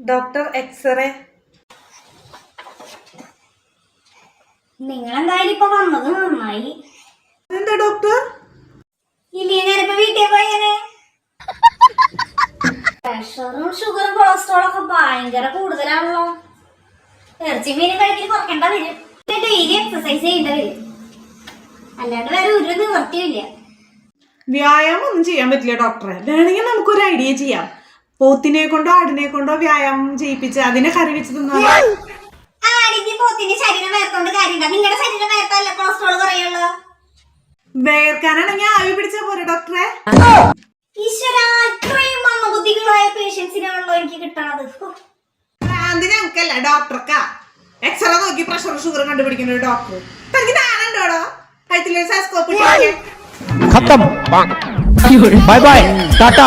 Doctor x-ray. നിങ്ങൾ എന്തായാലും ഇപ്പൊ വന്നത് നന്നായി. എന്താ ഡോക്ടർ? ഇല്ലേ ഞാനിപ്പോ വീട്ടിൽ പോയേനെ. പ്രഷറും ഷുഗറും കൊളസ്ട്രോളും ഒക്കെ ഭയങ്കര കൂടുതലാണല്ലോ. ഇറച്ചി മീനും കഴിക്കൽ കുറയ്ക്കേണ്ട വരും. ഡെയിലി എക്സസൈസ് ചെയ്യേണ്ട വരും. അല്ലാണ്ട് വേറെ ഒരു നിവൃത്തിയില്ല. വ്യായാമം ഒന്നും ചെയ്യാൻ പറ്റില്ല ഡോക്ടറെ. വേണമെങ്കിൽ നമുക്കൊരു ഐഡിയ ചെയ്യാം. പോത്തിനെ കൊണ്ടോ ആടിനെ കൊണ്ടോ വ്യായാമം ചെയ്യിപ്പിച്ച് അതിനെ കറി വെച്ച് തിന്നാലോ? ആടിന്റെ പോത്തിന്റെ ശരീരം വേർത്തോണ്ട് കാര്യമുണ്ടോ? നിങ്ങളുടെ ശരീരം വേർത്തല്ല കൊളസ്ട്രോൾ കുറയുള്ളൂ. വേർക്കാനാണെങ്കിൽ ആവി പിടിച്ചാ പോരെ ഡോക്ടറെ? ഈശ്വര, ഇത്രയും മന്ദബുദ്ധികളായ പേഷ്യൻസിനാണല്ലോ എനിക്ക് കിട്ടണത്. ഞങ്ങൾക്കല്ല ഡോക്ടർക്കാ. എക്സ്റേ നോക്കി പ്രഷറും ഷുഗറും കണ്ടുപിടിക്കുന്ന ഒരു ഡോക്ടർ. തനിക്ക് ഞാനുണ്ടോടോ? കഴുത്തിലൊരു സ്റ്റെതസ്കോപ്പ്. खत्म बाय बाय टाटा